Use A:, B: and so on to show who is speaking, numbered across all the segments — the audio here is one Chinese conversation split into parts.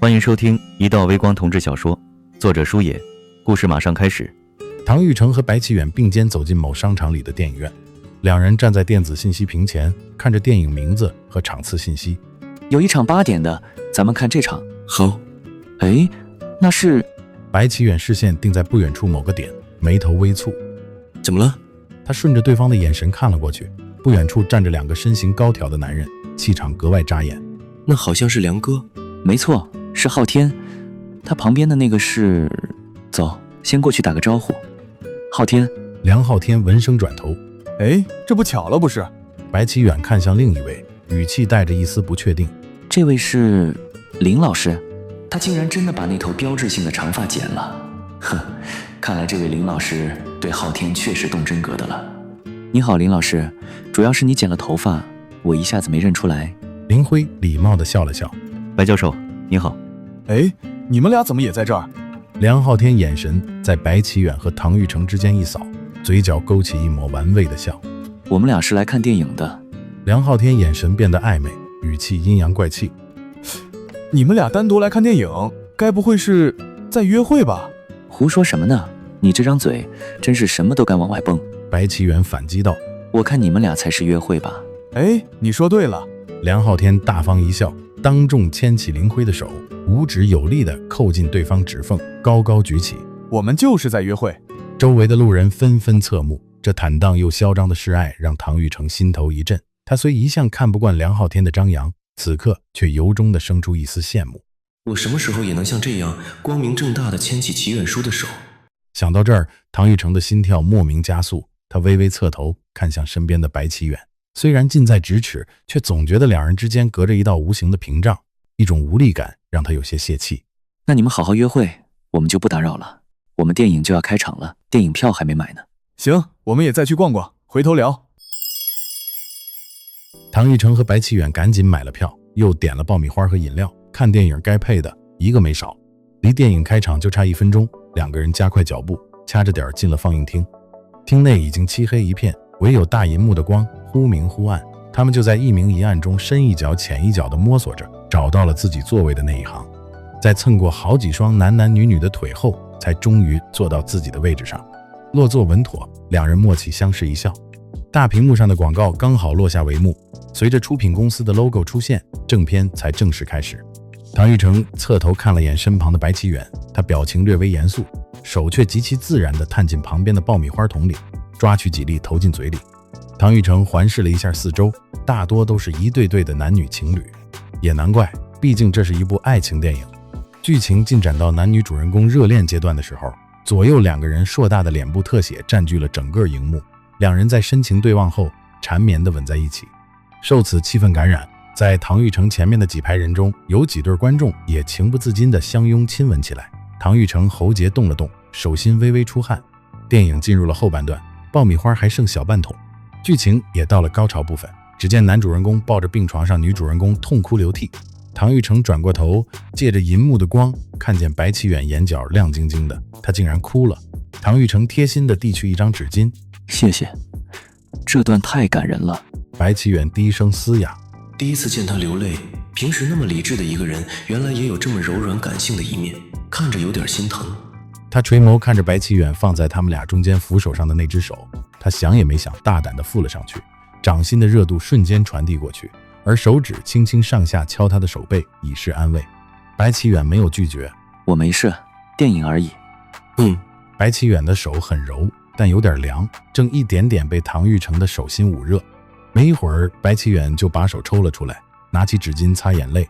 A: 歡迎收聽《一道微光同志小說》，作者書野，故事馬上開始。
B: 唐玉成和白啟遠並肩走進某商场裡的電影院，兩人站在電子信息屏前，看着電影名字和場次信息。
C: 有一场8點的，咱們看這場。
D: 好。
C: 哎，那是……
B: 白啟遠視線定在不遠處某個點，眉頭微蹙。
D: 怎麼了？
B: 他順着對方的眼神看了過去，不遠處站着2個身形高挑的男人，氣场格外扎眼。
D: 那好像是梁哥。
C: 沒錯，是昊天。他旁邊的那個是……走，先過去打個招呼。昊天。
B: 梁昊天聞聲轉頭。
E: 哎，這不巧了不是？
B: 白啟遠看向另一位，語氣帶着一絲不確定。
C: 這位是林老師？他竟然真的把那頭標誌性的長髮剪了。哼，看來这位林老師對昊天確實動真格的了。你好，林老師，主要是你剪了頭髮，我一下子沒認出來。
B: 林輝禮貌地笑了笑。
A: 白教授，你好。
E: 哎，你們倆怎麼也在這兒？
B: 梁昊天眼神在白啟遠和唐玉成之間一掃，嘴角勾起一抹玩味的笑。
C: 我們倆是來看電影的。
B: 梁昊天眼神變得曖昧，語氣陰陽怪氣。
E: 你們倆單獨來看電影，該不會是在約會吧？
C: 胡說什麼呢？你這張嘴真是什麼都敢往外蹦。
B: 白啟遠反擊道。
C: 我看你們倆才是約會吧。
E: 哎，你說對了。
B: 梁昊天大方一笑，當众牽起林輝的手，五指有力地扣進對方指縫，高高舉起。
E: 我們就是在約會。
B: 周圍的路人紛紛側目，這坦蕩又囂張的示愛讓唐玉成心頭一震。他雖一向看不慣梁昊天的張揚，此刻卻由衷地生出一絲羨慕。
D: 我什麼時候也能像這樣光明正大地牽起齊遠書的手？
B: 想到這兒，唐玉成的心跳莫名加速，他微微側頭看向身邊的白啟遠，雖然近在咫尺，卻總覺得兩人之間隔着一道無形的屏障，一種無力感讓他有些洩氣。
C: 那你們好好約會，我們就不打擾了。我們電影就要開場了，電影票還沒買呢。
E: 行，我們也再去逛逛，回頭聊。
B: 唐玉成和白啟遠趕緊買了票，又點了爆米花和飲料。看電影該配的一個沒少。離電影開場就差1分鐘，兩個人加快腳步，掐着點進了放映廳。廳內已經漆黑一片，唯有大銀幕的光忽明忽暗。他們就在一明一暗中深一腳淺一腳地摸索着，找到了自己座位的那一行。在蹭過好幾雙男男女女的腿後，才終於坐到自己的位置上。落座穩妥，兩人默契相視一笑。大屏幕上的廣告剛好落下帷幕，隨着出品公司的 logo 出現，正片才正式開始。唐玉成側頭看了眼身旁的白啟遠，他表情略微嚴肅，手卻極其自然地探進旁邊的爆米花桶裡，抓取幾粒投進嘴裡。唐玉成環視了一下四周，大多都是一對對的男女情侶，也難怪，畢竟這是一部愛情電影。劇情進展到男女主人公熱戀階段的時候，左右2個人碩大的臉部特寫佔據了整個熒幕，兩人在深情對望後纏綿地吻在一起。受此氣氛感染，在唐玉成前面的幾排人中，有幾對觀眾也情不自禁地相擁親吻起來。唐玉成喉結動了動，手心微微出汗。電影進入了後半段，爆米花還剩小半桶，劇情也到了高潮部分。只見男主人公抱着病床上女主人公痛哭流涕，唐玉成轉過頭，借着銀幕的光，看見白啟遠眼角亮晶晶的，他竟然哭了。唐玉成貼心地遞去一張紙巾，
C: 謝謝，這段太感人了。
B: 白啟遠低聲嘶啞。
D: 第一次見他流淚，平時那麼理智的一個人，原來也有這麼柔軟感性的一面，看着有點心疼。
B: 他垂眸看着白啟遠放在他們倆中間扶手上的那只手，他想也沒想，大膽地附了上去，掌心的熱度瞬間傳遞過去，而手指輕輕上下敲他的手背，以示安慰。白啟遠沒有拒絕，
C: 我沒事，電影而已。
B: 白啟遠的手很柔，但有點涼，正一點點被唐玉成的手心捂熱。沒一會兒，白啟遠就把手抽了出來，拿起紙巾擦眼淚。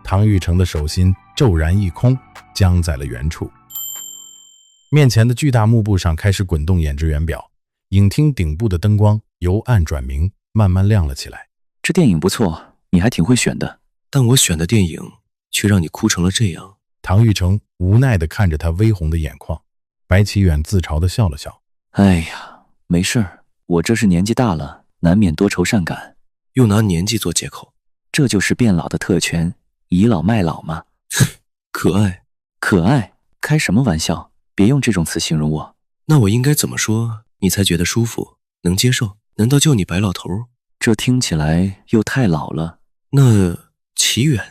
B: 唐玉成的手心驟然一空，僵在了原處。面前的巨大幕布上開始滾動演職員表，影廳頂部的燈光由暗轉明，慢慢亮了起來。
C: 這電影不錯，你還挺會選的。
D: 但我選的電影卻讓你哭成了這樣。
B: 唐玉成無奈地看着他微紅的眼眶。白啟遠自嘲地笑了笑。
C: 哎呀，沒事兒，我這是年紀大了，難免多愁善感。
D: 又拿年紀做借口，
C: 這就是變老的特權，倚老賣老嘛。
D: 可愛。
C: 可愛？開什麼玩笑，別用這種詞形容我。
D: 那我應該怎麼說你才覺得舒服，能接受？難道叫你白老頭？
C: 這聽起來又太老了。
D: 那齊遠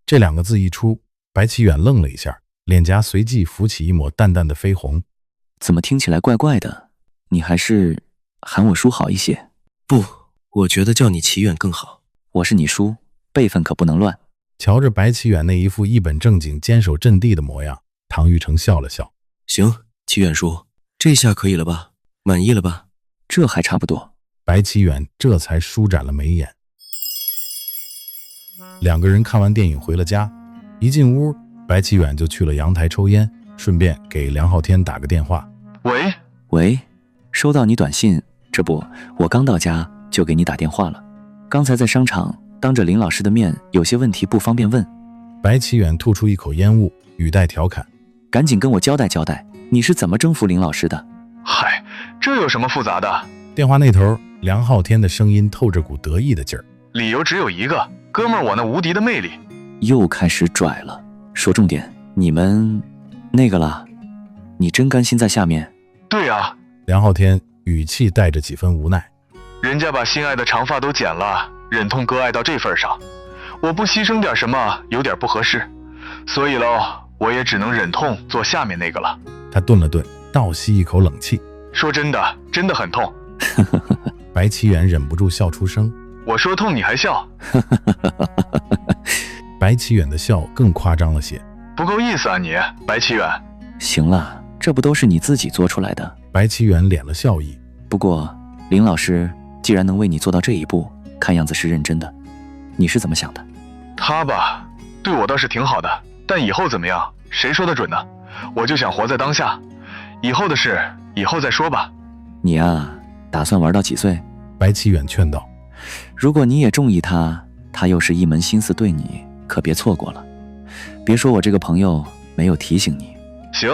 B: 這2個字一出，白起遠愣了一下，臉頰隨即浮起一抹淡淡的绯紅。
C: 怎麼聽起來怪怪的？你還是喊我叔好一些。
D: 不，我覺得叫你齊遠更好。
C: 我是你叔，輩分可不能亂。
B: 瞧着白起遠那一副一本正經堅守陣地的模樣，唐玉成笑了笑。
D: 行，齊遠叔，這下可以了吧？滿意了吧？
C: 這還差不多。
B: 白起遠這才舒展了眉眼。兩個人看完電影回了家，一進屋，白起遠就去了陽台抽煙，順便給梁浩天打個電話。
C: 喂，收到你短信，這不，我剛到家就給你打電話了。剛才在商場當着林老師的面，有些問題不方便問。
B: 白起遠吐出一口煙霧，語帶調侃：
C: 趕緊跟我交代交代，你是怎麼征服林老師的？
E: 嗨，這有什麼複雜的？
B: 電話那頭，梁浩天的聲音透着股得意的勁兒。
E: 理由只有一個，哥們兒我那無敵的魅力。
C: 又開始拽了，說重點，你們那個啦？你真甘心在下面？
E: 對啊。
B: 梁浩天語氣帶着幾分無奈。
E: 人家把心愛的長髮都剪了，忍痛割愛到這份上，我不犧牲點什麼有點不合適，所以咯，我也只能忍痛做下面那個了。
B: 他頓了頓，倒吸一口冷氣。
E: 說真的，真的很痛。
B: 白起遠忍不住笑出聲。
E: 我說痛你還笑？
B: 白起遠的笑更誇張了些。
E: 不夠意思啊你，白起遠。
C: 行了，這不都是你自己做出來的？
B: 白起遠臉了笑意。
C: 不過林老師既然能為你做到這一步，看樣子是認真的。你是怎麼想的？
E: 他吧，對我倒是挺好的，但以後怎麼樣，誰說得準呢？我就想活在當下，以後的事以後再說吧。
C: 你啊，打算玩到幾歲？
B: 白起遠勸道。
C: 如果你也中意他，他又是一門心思對你，可別錯過了。別說我這個朋友沒有提醒你。
E: 行，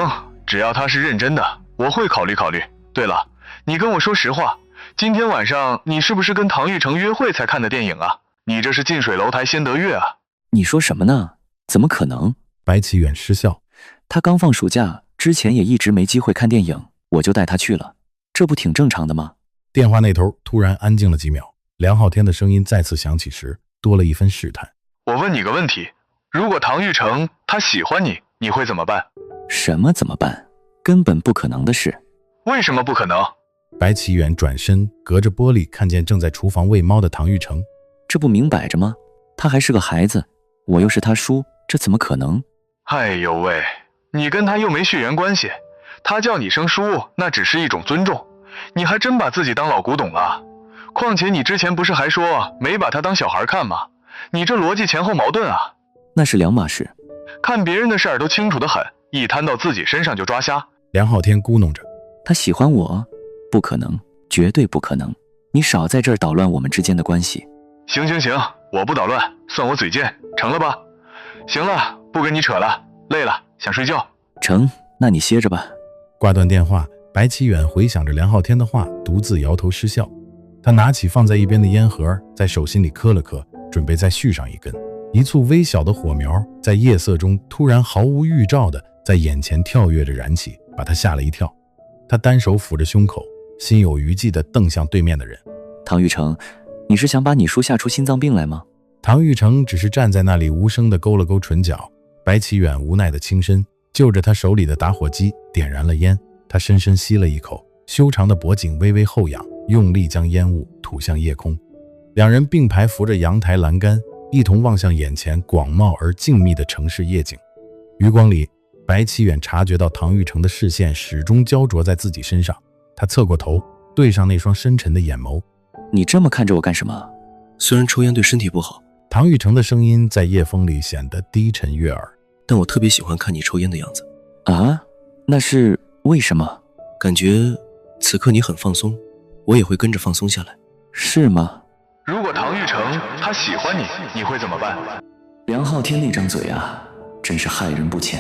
E: 只要他是認真的，我會考慮考慮。對了，你跟我說實話，今天晚上你是不是跟唐玉成約會才看的電影啊？你這是近水樓台先得月啊。
C: 你說什麼呢？怎麼可能？
B: 白起遠失笑。
C: 他剛放暑假，之前也一直沒機會看電影，我就帶他去了，這不挺正常的嗎？
B: 電話那頭突然安靜了幾秒，梁浩天的聲音再次響起時，多了一分試探。
E: 我問你個問題，如果唐玉成他喜歡你，你會怎麼辦？
C: 什麼怎麼辦？根本不可能的事。
E: 為什麼不可能？
B: 白起遠轉身，隔着玻璃看見正在廚房餵貓的唐玉成。
C: 這不明擺着嗎？他還是個孩子，我又是他叔，這怎麼可能？
E: 哎呦喂，你跟他又沒血緣關係，他叫你聲叔，那只是一種尊重。你還真把自己當老古董了。況且你之前不是還說沒把他當小孩看嗎？你這邏輯前後矛盾啊。
C: 那是兩碼事。
E: 看別人的事兒都清楚得很，一攤到自己身上就抓瞎。
B: 梁浩天咕哝着。
C: 他喜歡我？不可能，絕對不可能。你少在這兒搗亂我們之間的關係。
E: 行，我不搗亂，算我嘴賤，成了吧？行了，不跟你扯了，累了，想睡覺。
C: 成，那你歇着吧。
B: 掛斷電話，白起遠回想着梁浩天的話，獨自搖頭失笑。他拿起放在一邊的煙盒，在手心裡磕了磕，準備再續上一根。一簇微小的火苗在夜色中突然毫無預兆地在眼前跳躍着燃起，把他嚇了一跳。他單手撫着胸口，心有餘悸地瞪向對面的人。
C: 唐玉成，你是想把你叔嚇出心臟病來嗎？
B: 唐玉成只是站在那裡無聲地勾了勾唇角。白起遠無奈地輕身，就着他手裡的打火機點燃了煙。他深深吸了一口，修長的脖頸微微後仰，用力將煙霧吐向夜空。两人并排扶着陽台欄杆，一同望向眼前廣袤而靜謐的城市夜景。餘光裡，白起遠察覺到唐玉成的視線始終焦灼在自己身上，他側過頭，對上那雙深沉的眼眸。
C: 你這麼看着我幹什麼？
D: 雖然抽煙對身體不好，
B: 唐玉成的聲音在夜風裡顯得低沉悅耳，
D: 但我特別喜歡看你抽煙的樣子。
C: 啊？那是為什麼？
D: 感覺此刻你很放鬆，我也會跟着放鬆下來。
C: 是嗎？
E: 如果唐玉成他喜歡你，你會怎麼辦？
C: 梁浩天那張嘴啊，真是害人不淺。